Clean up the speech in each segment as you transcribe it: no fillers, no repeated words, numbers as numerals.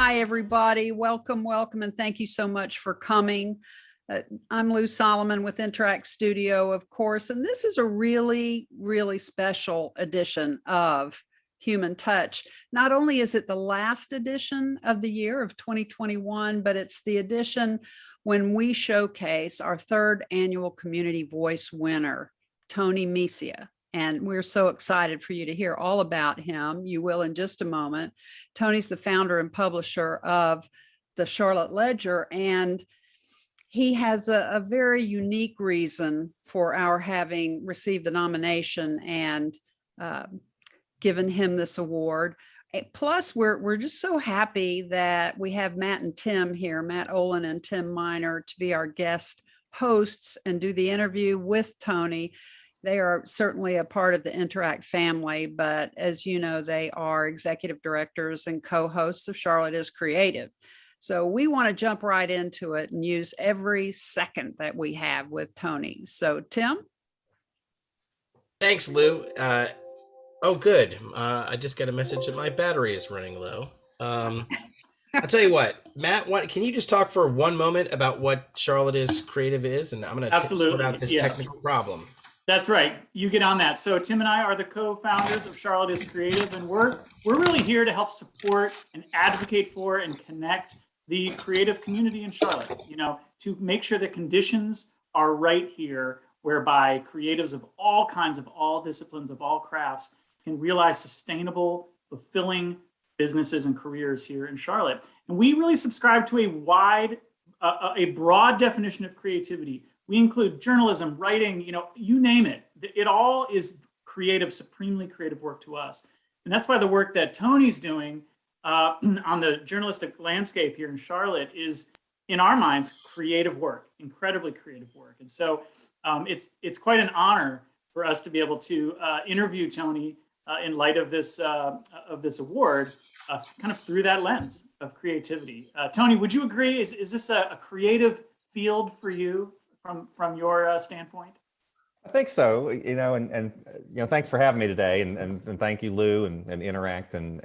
Hi, everybody. Welcome, welcome, and thank you so much for coming. I'm Lou Solomon with Interact Studio, of course, and this is a really, really special edition of Human Touch. Not only is it the last edition of the year of 2021, but it's the edition when we showcase our third annual Community Voice winner, Tony Mecia. And we're so excited for you to hear all about him. You will in just a moment. Tony's the founder and publisher of the Charlotte Ledger, and he has a very unique reason for our having received the nomination and given him this award. Plus, we're just so happy that we have Matt and Tim here, Matt Olin and Tim Miner, to be our guest hosts and do the interview with Tony. They are certainly a part of the Interact family, but as you know, they are executive directors and co-hosts of Charlotte is Creative. So we want to jump right into it and use every second that we have with Tony. So Tim? Thanks, Lou. Oh, good. I just got a message that my battery is running low. I'll tell you what, Matt, can you just talk for one moment about what Charlotte is Creative is? And I'm going to sort out this technical problem. That's right. You get on that. So Tim and I are the co-founders of Charlotte is Creative, and we're really here to help support and advocate for and connect the creative community in Charlotte, to make sure the conditions are right here whereby creatives of all kinds, of all disciplines, of all crafts can realize sustainable, fulfilling businesses and careers here in Charlotte. And we really subscribe to a broad definition of creativity. We include journalism, writing, you name it. It all is creative, supremely creative work to us. And that's why the work that Tony's doing on the journalistic landscape here in Charlotte is, in our minds, creative work, incredibly creative work. And so it's quite an honor for us to be able to interview Tony in light of this award, kind of through that lens of creativity. Tony, would you agree? Is this a creative field for you? From your standpoint? I think so, and thanks for having me today, and thank you, Lou, and Interact, and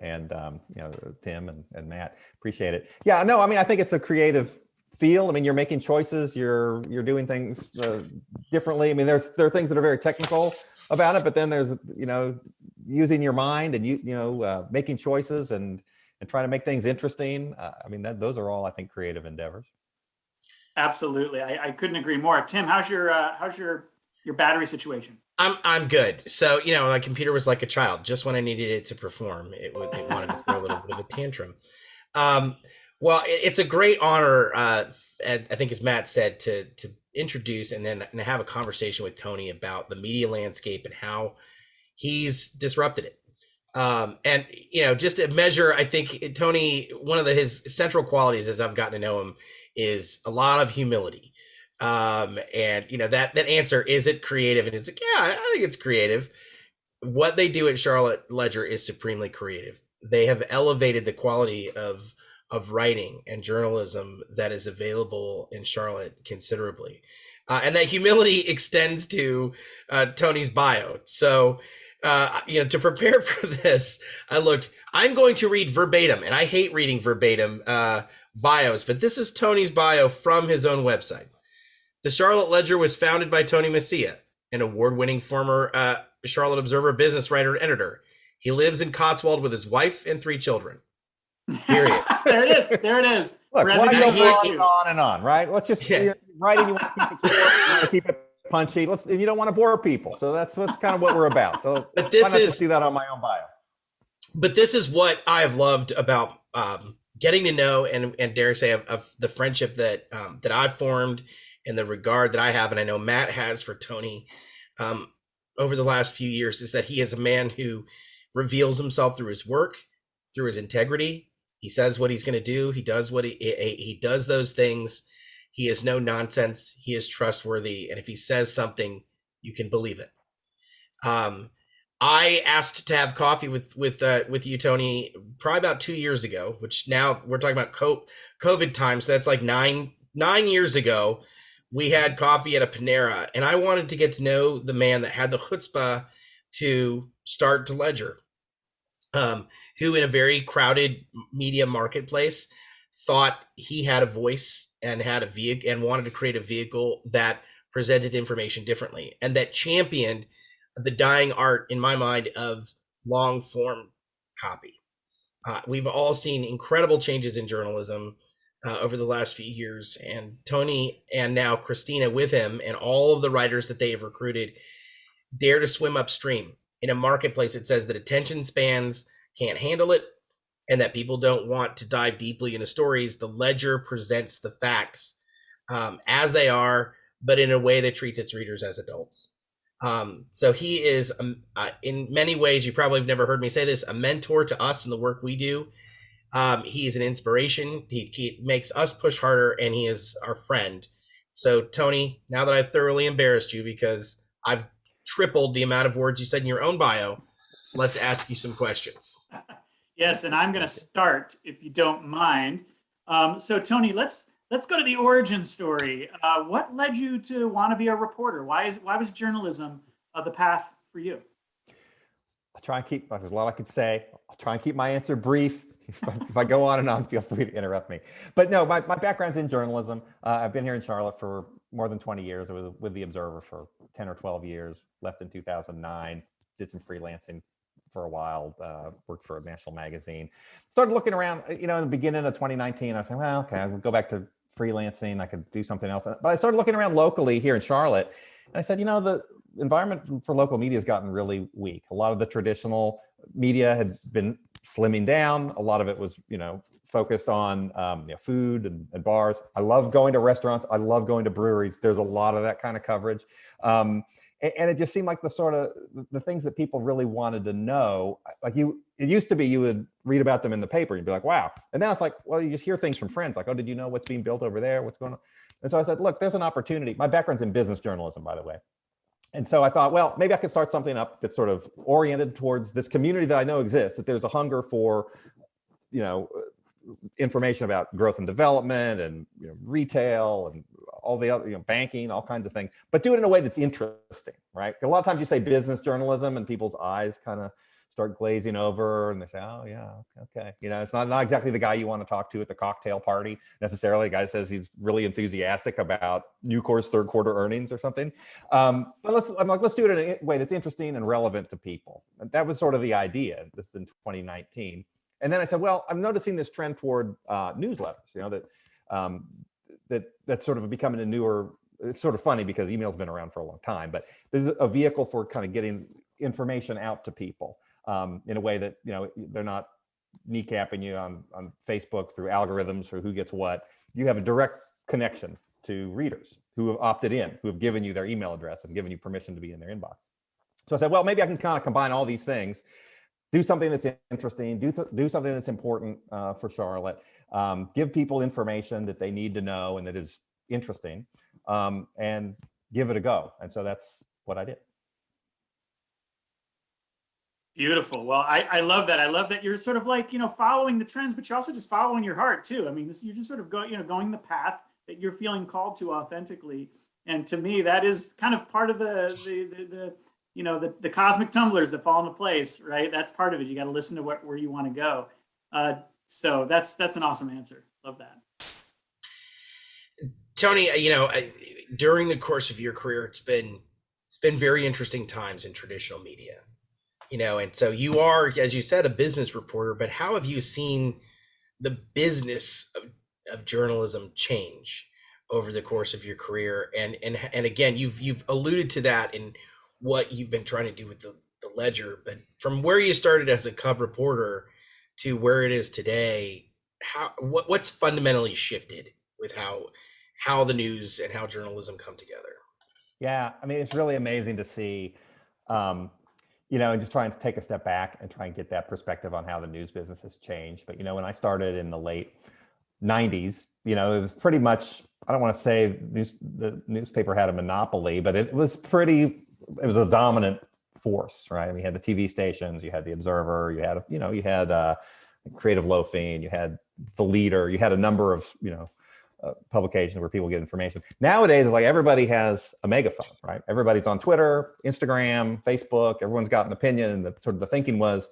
Tim and Matt. Appreciate it. Yeah, no, I mean, I think it's a creative field. I mean, you're making choices, you're doing things differently. I mean, there are things that are very technical about it, but then there's using your mind and making choices and trying to make things interesting. I mean, those are all, I think, creative endeavors. Absolutely, I couldn't agree more. Tim, how's your battery situation? I'm good. So my computer was like a child. Just when I needed it to perform, it wanted to throw a little bit of a tantrum. Well, it's a great honor, I think, as Matt said, to introduce and have a conversation with Tony about the media landscape and how he's disrupted it. And just to measure, I think Tony, one of his central qualities as I've gotten to know him is a lot of humility. And that answer, is it creative? And it's like, yeah, I think it's creative. What they do at Charlotte Ledger is supremely creative. They have elevated the quality of writing and journalism that is available in Charlotte considerably. And that humility extends to Tony's bio. So to prepare for this, I'm going to read verbatim, and I hate reading verbatim bios, but this is Tony's bio from his own website. The Charlotte Ledger was founded by Tony Mecia, an award-winning former Charlotte Observer business writer and editor. He lives in Cotswold with his wife and 3 children. Period. There it is. Look, why go on and on, right? Let's just writing. You want to keep it short, you want to keep it punchy. You don't want to bore people, so that's kind of what we're about. So, but this is see that on my own bio. But this is what I have loved about getting to know and dare say of the friendship that I've formed and the regard that I have, and I know Matt has for Tony over the last few years, is that he is a man who reveals himself through his work, through his integrity. He says what he's going to do. He does he does those things. He is no nonsense. He is trustworthy, and if he says something, you can believe it. I asked to have coffee with you, Tony, probably about 2 years ago, which now we're talking about COVID time. So that's like nine years ago. We had coffee at a Panera, and I wanted to get to know the man that had the chutzpah to start to Ledger. who in a very crowded media marketplace thought he had a voice and had a vehicle and wanted to create a vehicle that presented information differently and that championed the dying art, in my mind, of long form copy. We've all seen incredible changes in journalism over the last few years, and Tony and now Christina with him and all of the writers that they have recruited dare to swim upstream in a marketplace that says that attention spans can't handle it and that people don't want to dive deeply into stories. The Ledger presents the facts as they are, but in a way that treats its readers as adults. So he is, in many ways, you probably have never heard me say this, a mentor to us in the work we do. He is an inspiration. He makes us push harder, and he is our friend. So, Tony, now that I've thoroughly embarrassed you because I've tripled the amount of words you said in your own bio, let's ask you some questions. Yes, and I'm going to start, if you don't mind. So, Tony, let's go to the origin story. What led you to want to be a reporter? Why was journalism the path for you? I'll try and keep, there's a lot I could say. I'll try and keep my answer brief. If I go on and on, feel free to interrupt me. But no, my background's in journalism. I've been here in Charlotte for more than 20 years. I was with the Observer for 10 or 12 years, left in 2009, did some freelancing for a while, worked for a national magazine. Started looking around, in the beginning of 2019, I said, well, okay, I'll go back to freelancing. I could do something else. But I started looking around locally here in Charlotte. And I said, the environment for local media has gotten really weak. A lot of the traditional media had been slimming down. A lot of it was, focused on food and bars. I love going to restaurants. I love going to breweries. There's a lot of that kind of coverage. And it just seemed like the sort of the things that people really wanted to know. Like it used to be you would read about them in the paper. You'd be like, wow. And now it's like, well, you just hear things from friends like, oh, did you know what's being built over there? What's going on? And so I said, look, there's an opportunity. My background's in business journalism, by the way. And so I thought, well, maybe I could start something up that's sort of oriented towards this community that I know exists, that there's a hunger for, information about growth and development and retail and all the other, banking, all kinds of things, but do it in a way that's interesting, right? A lot of times you say business journalism and people's eyes kind of start glazing over and they say, oh yeah, okay. It's not exactly the guy you want to talk to at the cocktail party necessarily. A guy says he's really enthusiastic about Nucor's third quarter earnings or something. But let's do it in a way that's interesting and relevant to people. And that was sort of the idea. This is in 2019. And then I said, well, I'm noticing this trend toward newsletters, that's sort of becoming a newer, it's sort of funny because email's been around for a long time, but this is a vehicle for kind of getting information out to people in a way that, they're not kneecapping you on Facebook through algorithms for who gets what. You have a direct connection to readers who have opted in, who have given you their email address and given you permission to be in their inbox. So I said, well, maybe I can kind of combine all these things, do something that's interesting, do something that's important for Charlotte, give people information that they need to know and that is interesting, and give it a go. And so that's what I did. Beautiful. Well, I love that. I love that you're sort of like, following the trends, but you're also just following your heart too. I mean, you're just sort of going the path that you're feeling called to authentically. And to me, that is kind of part of the cosmic tumblers that fall into place, right? That's part of it. You got to listen to where you want to go. So that's an awesome answer. Love that. Tony, during the course of your career, it's been very interesting times in traditional media, and so you are, as you said, a business reporter, but how have you seen the business of journalism change over the course of your career? And again, you've alluded to that in what you've been trying to do with the Ledger, but from where you started as a cub reporter to where it is today, what's fundamentally shifted with how the news and how journalism come together? Yeah, I mean, it's really amazing to see, and just trying to take a step back and try and get that perspective on how the news business has changed. But, when I started in the late 90s, it was pretty much, I don't want to say the newspaper had a monopoly, but it was a dominant force, right? I mean, you had the TV stations, you had the Observer, you had Creative Loafing, you had the Leader, you had a number of, publications where people get information. Nowadays, it's like everybody has a megaphone, right? Everybody's on Twitter, Instagram, Facebook, everyone's got an opinion. And the thinking was,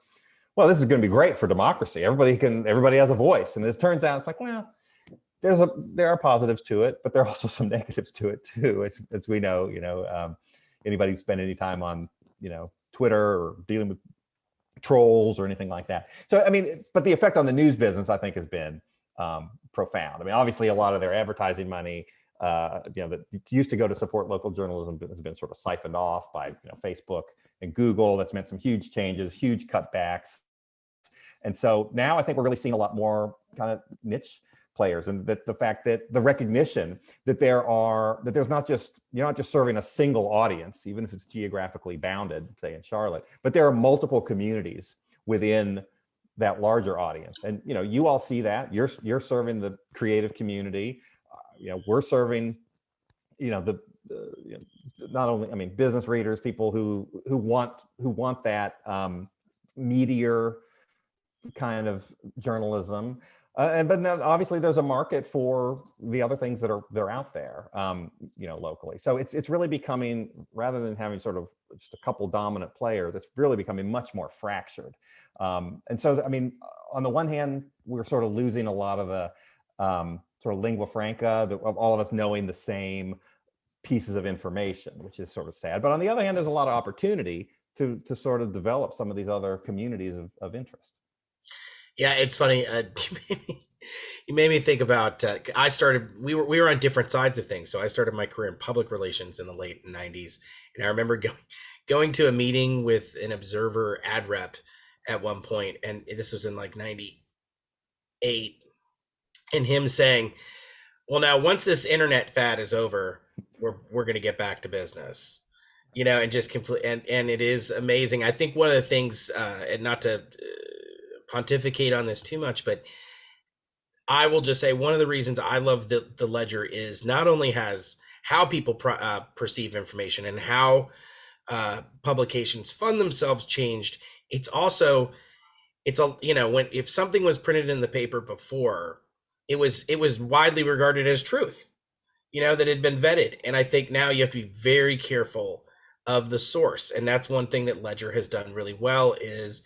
well, this is going to be great for democracy. Everybody has a voice. And it turns out it's like, well, there are positives to it, but there are also some negatives to it too, as we know. Anybody who spent any time on Twitter or dealing with trolls or anything like that. So I mean, but the effect on the news business, I think, has been profound. I mean, obviously, a lot of their advertising money, that used to go to support local journalism, has been sort of siphoned off by Facebook and Google. That's meant some huge changes, huge cutbacks, and so now I think we're really seeing a lot more kind of niche players, and that the fact that the recognition that there's not just, you're not just serving a single audience, even if it's geographically bounded, say in Charlotte, but there are multiple communities within that larger audience. And you all see that you're serving the creative community. We're serving not only, I mean, business readers, people who want that meatier kind of journalism. But then obviously there's a market for the other things that are out there, locally. So it's really becoming, rather than having sort of just a couple dominant players, it's really becoming much more fractured. And so, I mean, on the one hand, we're sort of losing a lot of the sort of lingua franca of all of us knowing the same pieces of information, which is sort of sad. But on the other hand, there's a lot of opportunity to sort of develop some of these other communities of interest. Yeah, it's funny. You made me think about. We were on different sides of things. So I started my career in public relations in the late '90s, and I remember going to a meeting with an Observer ad rep at one point, and this was in like '98, and him saying, "Well, now once this internet fad is over, we're going to get back to business." And just complete. And it is amazing. I think one of the things, and not to pontificate on this too much, but I will just say one of the reasons I love the Ledger is not only has how people perceive information and how publications fund themselves changed. It's also, if something was printed in the paper before, it was widely regarded as truth, that had been vetted. And I think now you have to be very careful of the source. And that's one thing that Ledger has done really well is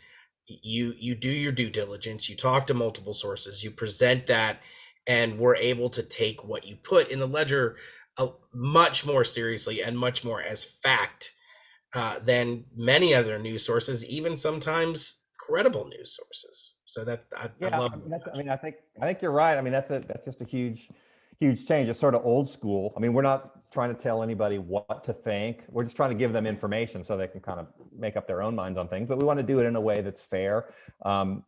you do your due diligence, you talk to multiple sources, you present that, and we're able to take what you put in the Ledger much more seriously and much more as fact than many other news sources, even sometimes credible news sources. So that I love. I think you're right. I mean, that's just a huge change. It's sort of old school. I mean, we're not trying to tell anybody what to think. We're just trying to give them information so they can kind of make up their own minds on things. But we want to do it in a way that's fair, and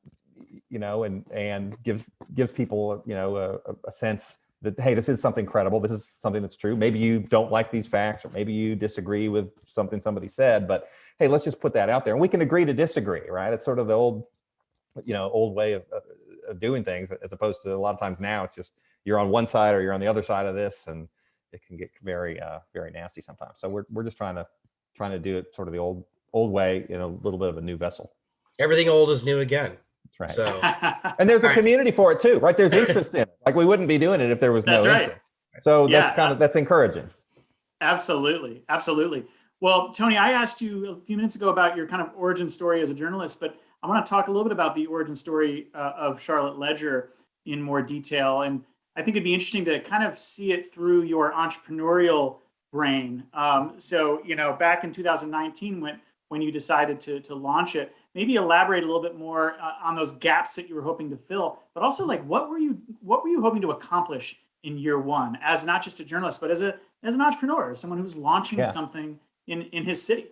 gives people, a sense that, hey, this is something credible. This is something that's true. Maybe you don't like these facts, or maybe you disagree with something somebody said, but hey, let's just put that out there, and we can agree to disagree, right? It's sort of the old way of doing things, as opposed to a lot of times now it's just you're on one side or you're on the other side of this, and it can get very very nasty sometimes. So we're just trying to do it sort of the old way in a little bit of a new vessel. Everything old is new again. That's right. So and there's a community for it too, right? There's interest in it. Like we wouldn't be doing it if there was no interest. So that's encouraging. Absolutely. Well, Tony, I asked you a few minutes ago about your kind of origin story as a journalist, but I want to talk a little bit about the origin story of Charlotte Ledger in more detail. And I think it'd be interesting to kind of see it through your entrepreneurial brain. So, back in 2019, when you decided to launch it, maybe elaborate a little bit more on those gaps that you were hoping to fill, but also like, what were you hoping to accomplish in year one as not just a journalist, but as an entrepreneur, as someone who's launching something in his city?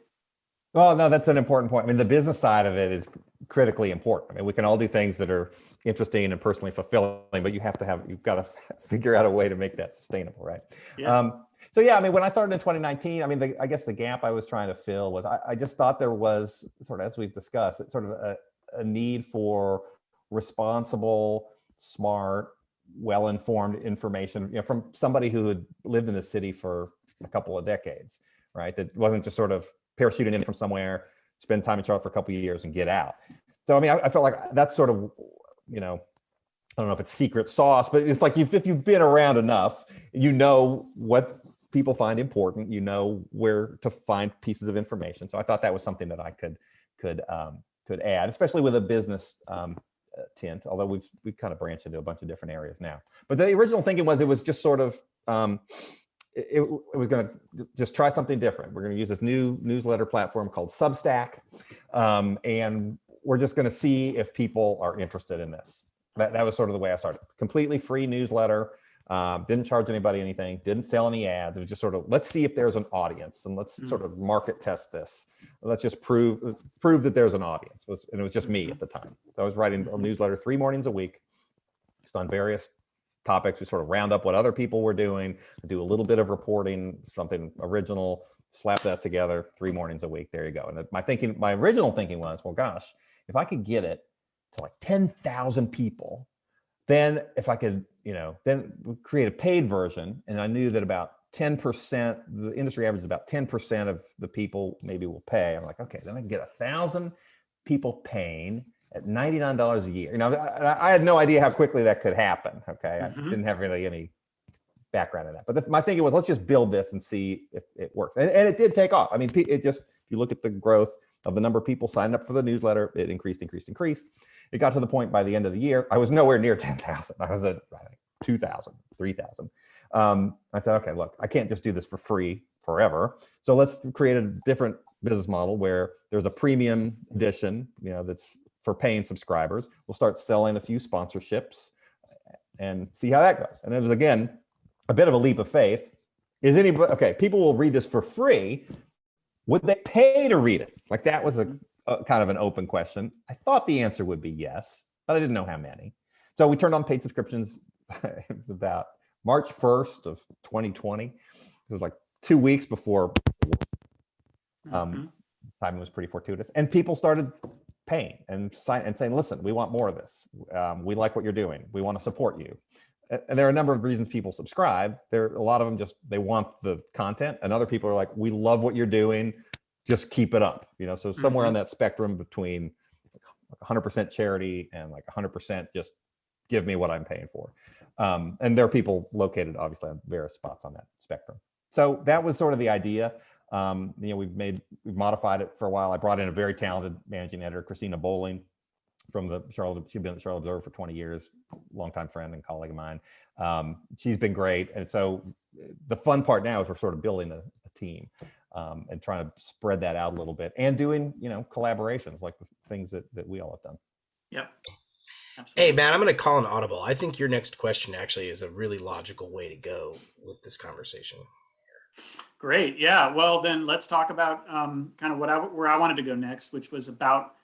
Well, no, that's an important point. I mean, the business side of it is critically important. I mean, we can all do things that are interesting and personally fulfilling, but you've got to figure out a way to make that sustainable, right? Yeah. I mean, when I started in 2019, I mean, I guess the gap I was trying to fill was I just thought there was sort of, as we've discussed, it's sort of a need for responsible, smart, well-informed information, from somebody who had lived in the city for a couple of decades, right? That wasn't just sort of parachuting in from somewhere, spend time in Charlotte for a couple of years and get out. So, I mean, I felt like that's sort of, I don't know if it's secret sauce, but it's like if you've been around enough, what people find important, where to find pieces of information. So I thought that was something that I could could add, especially with a business tint, although we've kind of branched into a bunch of different areas now. But the original thinking was it was just sort of, it was going to just try something different. We're going to use this new newsletter platform called Substack, and we're just going to see if people are interested in this. That was sort of the way I started. Completely free newsletter, didn't charge anybody anything, didn't sell any ads. It was just sort of, let's see if there's an audience, and let's sort of market test this. Let's just prove that there's an audience. And it was just me at the time. So I was writing a newsletter 3 mornings a week, just on various topics. We sort of round up what other people were doing, do a little bit of reporting, something original, slap that together, 3 mornings a week. There you go. And my original thinking was, well, gosh, if I could get it to like 10,000 people, then if I could, then create a paid version. And I knew that about 10%, the industry average is about 10% of the people maybe will pay. I'm like, okay, then I can get 1,000 people paying at $99 a year. I had no idea how quickly that could happen. Okay, I didn't have really any background in that. But my thinking was, let's just build this and see if it works. And it did take off. I mean, it just, if you look at the growth of the number of people signed up for the newsletter, it increased. It got to the point by the end of the year, I was nowhere near 10,000. I was at 2,000, 3,000. I said, okay, look, I can't just do this for free forever. So let's create a different business model where there's a premium edition, that's for paying subscribers. We'll start selling a few sponsorships and see how that goes. And it was, again, a bit of a leap of faith. Is anybody, okay, people will read this for free. Would they pay to read it? Like, that was a kind of an open question. I thought the answer would be yes, but I didn't know how many. So we turned on paid subscriptions. It was about March 1st of 2020. It was like 2 weeks before timing was pretty fortuitous. And people started paying and saying, listen, we want more of this. We like what you're doing. We want to support you. And there are a number of reasons people subscribe. A lot of them just, they want the content, and other people are like, we love what you're doing. Just keep it up. So somewhere on that spectrum between 100% charity and like 100% just give me what I'm paying for. And there are people located obviously on various spots on that spectrum. So that was sort of the idea. We've modified it for a while. I brought in a very talented managing editor, Christina Bowling, from the Charlotte. She'd been at the Charlotte Observer for 20 years, longtime friend and colleague of mine. She's been great. And so the fun part now is we're sort of building a team and trying to spread that out a little bit, and doing, collaborations like the things that we all have done. Yep. Absolutely. Hey, Matt, I'm going to call an audible. I think your next question actually is a really logical way to go with this conversation. Great. Yeah. Well, then let's talk about kind of where I wanted to go next, which was about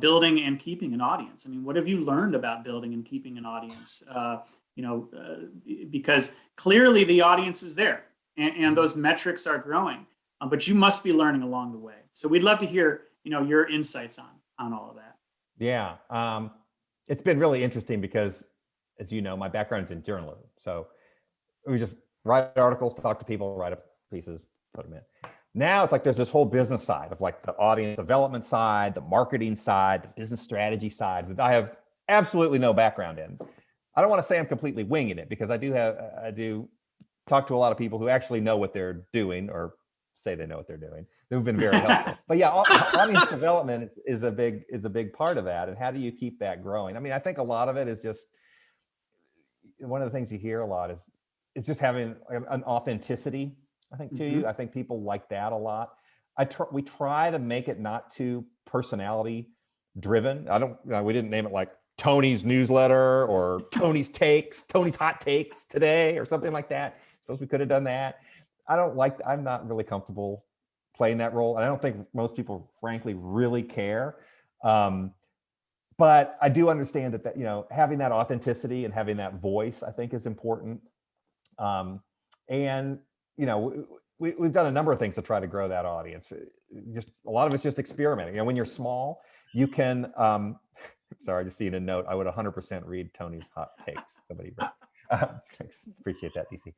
building and keeping an audience. I mean, what have you learned about building and keeping an audience? Because clearly the audience is there, and those metrics are growing, but you must be learning along the way. So we'd love to hear, your insights on all of that. Yeah. It's been really interesting because, as you know, my background's in journalism. So we just write articles, talk to people, write up pieces, put them in. Now it's like there's this whole business side of like the audience development side, the marketing side, the business strategy side that I have absolutely no background in. I don't want to say I'm completely winging it, because I do talk to a lot of people who actually know what they're doing, or say they know what they're doing. They've been very helpful. But yeah, audience development is a big part of that. And how do you keep that growing? I mean, I think a lot of it is just, one of the things you hear a lot is just having an authenticity, I think, to you. I think people like that a lot. We try to make it not too personality driven. We didn't name it like Tony's newsletter or Tony's hot takes today or something like that. Suppose we could have done that. I'm not really comfortable playing that role. And I don't think most people, frankly, really care. But I do understand that, having that authenticity and having that voice, I think, is important. And, we've done a number of things to try to grow that audience. Just a lot of it's just experimenting. When you're small, you can, sorry, I just seen a note. I would 100% read Tony's hot takes. Somebody read. Thanks. Appreciate that, DC.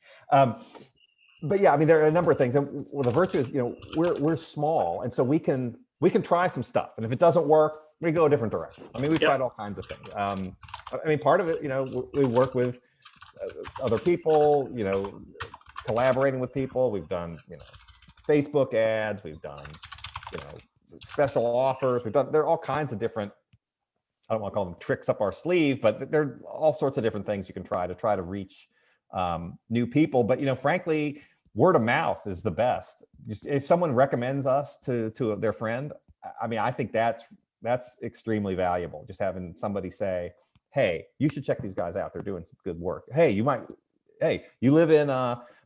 But yeah, I mean, there are a number of things. And the virtue is, we're small, and so we can try some stuff. And if it doesn't work, we go a different direction. I mean, we've tried all kinds of things. I mean, part of it, we work with other people, collaborating with people. We've done, Facebook ads. We've done, special offers. There are all kinds of different, I don't want to call them tricks up our sleeve, but there are all sorts of different things you can try to reach new people. But, frankly, word of mouth is the best. Just if someone recommends us to their friend, I mean, I think that's extremely valuable. Just having somebody say, hey, you should check these guys out. They're doing some good work. Hey, you live in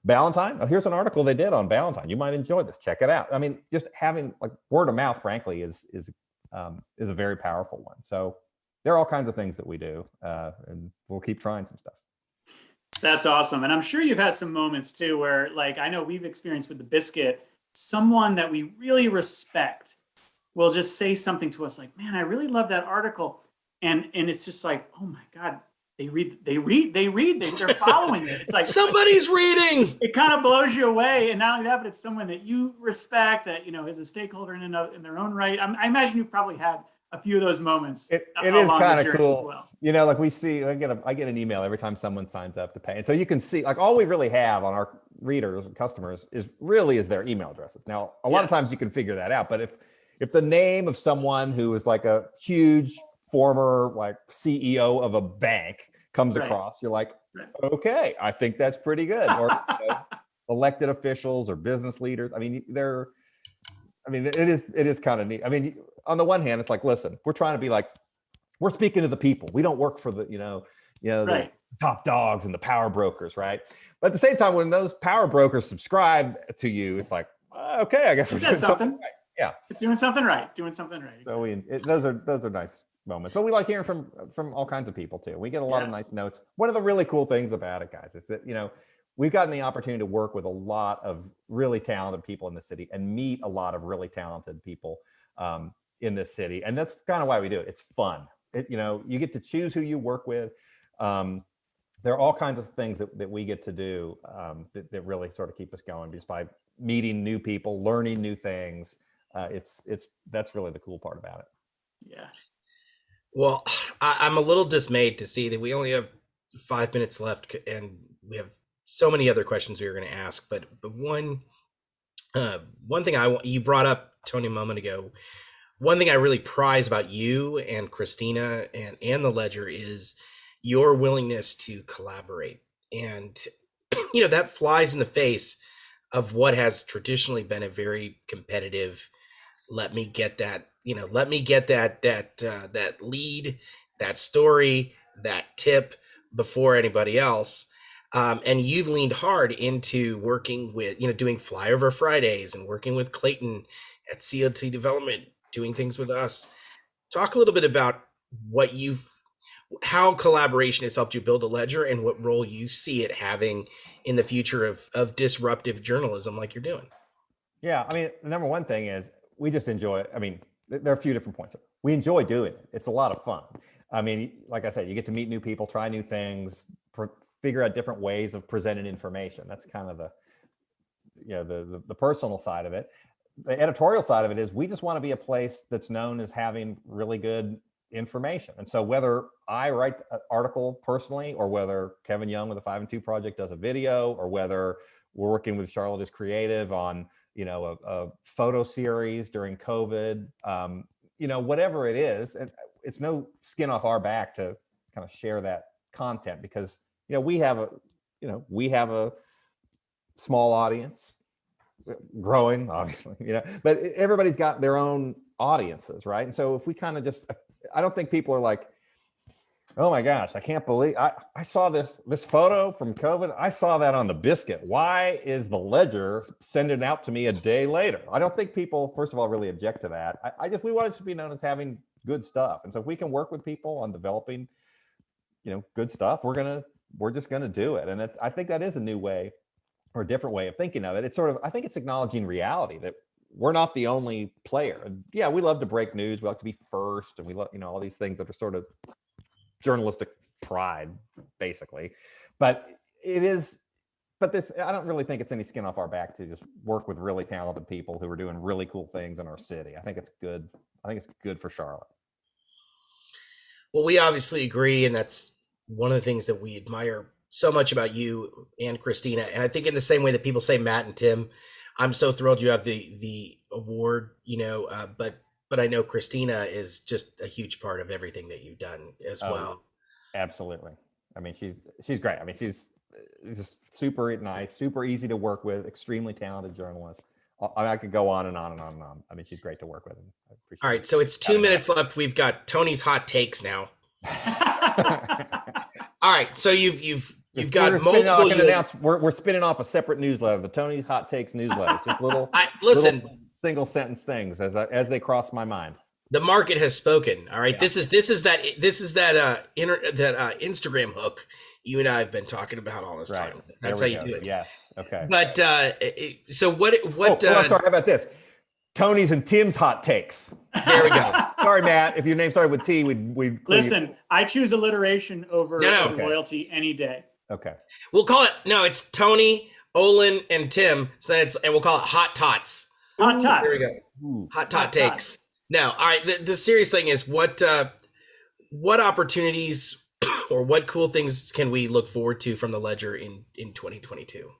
Ballantyne? Oh, here's an article they did on Ballantyne. You might enjoy this. Check it out. I mean, just having like word of mouth, frankly, is a very powerful one. So there are all kinds of things that we do, and we'll keep trying some stuff. That's awesome. And I'm sure you've had some moments too where, like, I know we've experienced with the Biscuit, someone that we really respect will just say something to us like, man, I really love that article. And it's just like, oh my God, they're following it. It's like somebody's reading. It kind of blows you away. And not only that, but it's someone that you respect, that, is a stakeholder in their own right. I imagine you've probably had a few of those moments. It is kind of cool. As well. Like we see, I get an email every time someone signs up to pay. And so you can see, like, all we really have on our readers and customers is their email addresses. Now, a lot of times you can figure that out, but if the name of someone who is like a huge former like CEO of a bank comes across, you're like, okay, I think that's pretty good. Or elected officials or business leaders. I mean, it is kind of neat. I mean, on the one hand, it's like, listen, we're trying to be like, we're speaking to the people. We don't work for the, the top dogs and the power brokers, right? But at the same time, when those power brokers subscribe to you, it's like, okay, I guess we're doing something right. Yeah, it's doing something right. So those are nice moments. But we like hearing from all kinds of people too. We get a lot of nice notes. One of the really cool things about it, guys, is that we've gotten the opportunity to work with a lot of really talented people in the city and meet a lot of really talented people in this city, and that's kind of why we do it. It's fun. You get to choose who you work with. There are all kinds of things that we get to do that really sort of keep us going, just by meeting new people, learning new things. That's really the cool part about it. Yeah. Well, I'm a little dismayed to see that we only have 5 minutes left, and we have so many other questions we were going to ask. But one thing you brought up, Tony, a moment ago. One thing I really prize about you and Christina and the Ledger is your willingness to collaborate, and that flies in the face of what has traditionally been a very competitive. Let me get that lead, that story, that tip before anybody else. And you've leaned hard into working with, doing Flyover Fridays and working with Clayton at CLT Development, doing things with us. Talk a little bit about how collaboration has helped you build a Ledger and what role you see it having in the future of disruptive journalism like you're doing. Yeah, I mean, the number one thing is we just enjoy it. I mean, there are a few different points. We enjoy doing it. It's a lot of fun. I mean, like I said, you get to meet new people, try new things, figure out different ways of presenting information. That's kind of the personal side of it. The editorial side of it is we just want to be a place that's known as having really good information. And so whether I write an article personally, or whether Kevin Young with the 5 and 2 Project does a video, or whether we're working with Charlotte is Creative on a photo series during COVID, whatever it is, it's no skin off our back to kind of share that content, because we have a small audience, growing obviously, but everybody's got their own audiences, right? And so if we kind of I don't think people are like, oh my gosh, I can't believe I saw this photo from COVID. I saw that on the Biscuit. Why is the Ledger sending it out to me a day later? I don't think people, first of all, really object to that. We want it to be known as having good stuff. And so if we can work with people on developing, good stuff, we're just gonna do it. And I think that is a new way, or a different way of thinking of it. It's I think it's acknowledging reality that we're not the only player. And yeah, we love to break news. We like to be first, and we love, all these things that are sort of journalistic pride, basically. But I don't really think it's any skin off our back to just work with really talented people who are doing really cool things in our city. I think it's good. I think it's good for Charlotte. Well, we obviously agree, and that's one of the things that we admire so much about you and Christina. And I think in the same way that people say Matt and Tim, I'm so thrilled you have the award, but I know Christina is just a huge part of everything that you've done as well. Absolutely. I mean, she's great. I mean, she's just super nice, super easy to work with, extremely talented journalist. I could go on and on and on and on. I mean, she's great to work with. And I appreciate All right, so it's 2 minutes left. We've got Tony's hot takes now. All right, so you've got multiple. I can announce we're spinning off a separate newsletter, the Tony's Hot Takes newsletter. Just little single sentence things as they cross my mind. The market has spoken. All right, yeah. This is that Instagram hook you and I have been talking about all this time. That's how you do it. Yes. Okay. But so what? I'm sorry. How about this? Tony's and Tim's hot takes. There we go. Sorry, Matt. If your name started with T, we'd listen. I choose alliteration over loyalty any day. Okay. We'll call it. No, it's Tony, Olin, and Tim. So and we'll call it Hot Tots. Hot Tots. There we go. Ooh. Hot takes. No, all right. The serious thing is what opportunities or what cool things can we look forward to from the Ledger in 2022?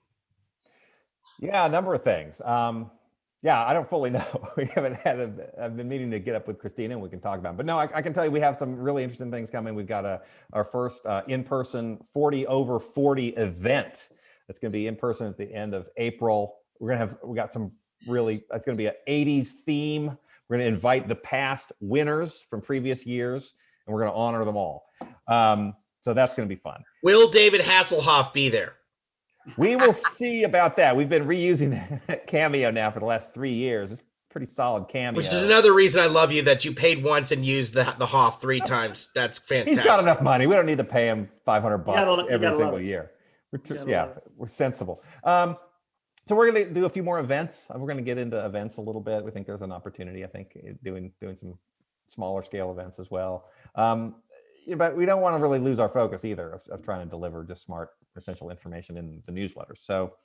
Yeah, a number of things. I don't fully know. I've been meaning to get up with Christina and we can talk about it. But no, I can tell you we have some really interesting things coming. We've got our first in-person 40 over 40 event. That's going to be in person at the end of April. We got some it's going to be an 80s theme. We're going to invite the past winners from previous years, and we're going to honor them all. So that's going to be fun. Will David Hasselhoff be there? We will see about that. We've been reusing that cameo now for the last 3 years. It's a pretty solid cameo. Which is another reason I love you, that you paid once and used the Hoff 3 times. That's fantastic. He's got enough money. We don't need to pay him $500 every single year. We're sensible. So we're going to do a few more events. We're going to get into events a little bit. We think there's an opportunity, I think, doing some smaller scale events as well. But we don't want to really lose our focus either of trying to deliver just smart, essential information in the newsletter. So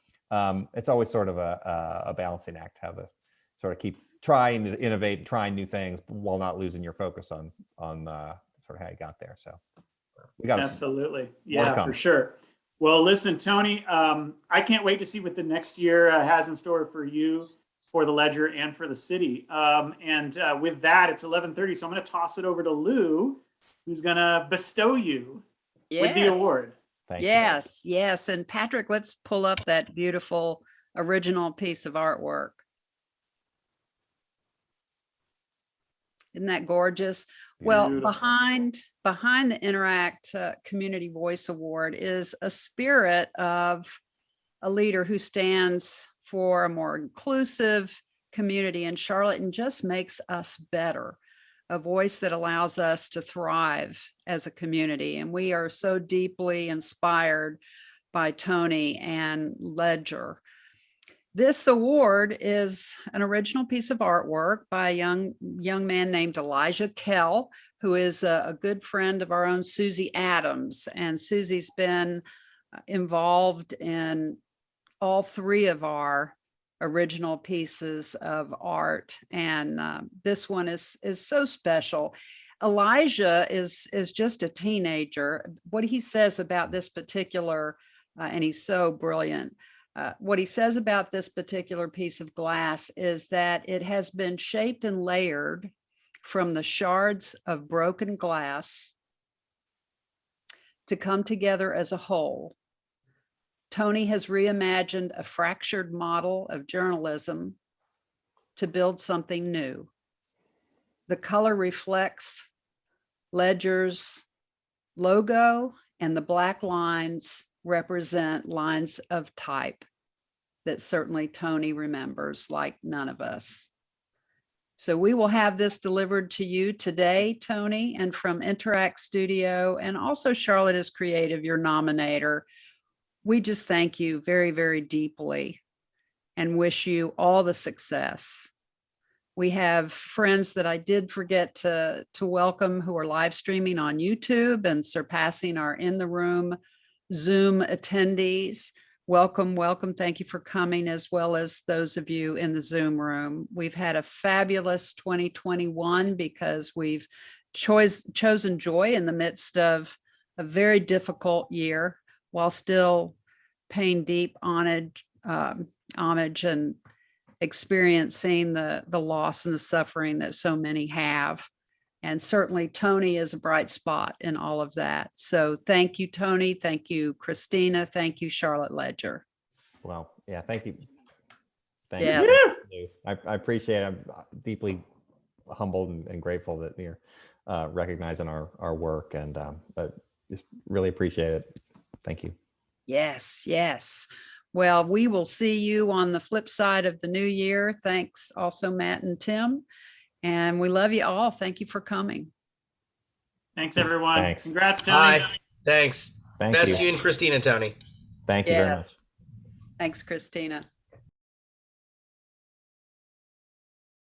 it's always sort of a balancing act, how to sort of keep trying to innovate and trying new things while not losing your focus on sort of how you got there. So we got absolutely. Yeah, for sure. Well, listen, Tony, I can't wait to see what the next year has in store for you, for the Ledger, and for the city. And with that, it's 11:30, so I'm going to toss it over to Lou, who's going to bestow you with the award. Thank you. Yes. And Patrick, let's pull up that beautiful original piece of artwork. Isn't that gorgeous? Well, behind the Interact Community Voice Award is a spirit of a leader who stands for a more inclusive community in Charlotte and just makes us better, a voice that allows us to thrive as a community. And we are so deeply inspired by Tony and Ledger. This award is an original piece of artwork by a young man named Elijah Kell, who is a good friend of our own Susie Adams. And Susie's been involved in all 3 of our original pieces of art. And this one is so special. Elijah is just a teenager. What he says about this particular, and he's so brilliant, what he says about this particular piece of glass is that it has been shaped and layered from the shards of broken glass to come together as a whole. Tony has reimagined a fractured model of journalism to build something new. The color reflects Ledger's logo, and the black lines represent lines of type that certainly Tony remembers like none of us. So we will have this delivered to you today, Tony, and from Interact Studio, and also Charlotte is Creative, your nominator. We just thank you very, very deeply and wish you all the success. We have friends that I did forget to welcome who are live streaming on YouTube and surpassing our in the room Zoom attendees. Welcome. Thank you for coming, as well as those of you in the Zoom room. We've had a fabulous 2021 because we've chosen joy in the midst of a very difficult year, while still paying deep homage and experiencing the loss and the suffering that so many have. And certainly Tony is a bright spot in all of that. So thank you, Tony. Thank you, Christina. Thank you, Charlotte Ledger. Well, yeah, thank you. Thank Yeah. you. I appreciate it. I'm deeply humbled and grateful that you're recognizing our work, and just really appreciate it. Thank you. Yes, yes. Well, we will see you on the flip side of the new year. Thanks also, Matt and Tim. And we love you all. Thank you for coming. Thanks, everyone. Thanks. Congrats, Tony. Hi. Thanks. Thank Best you. to you and Christina, Tony. Thank you very much. Thanks, Christina.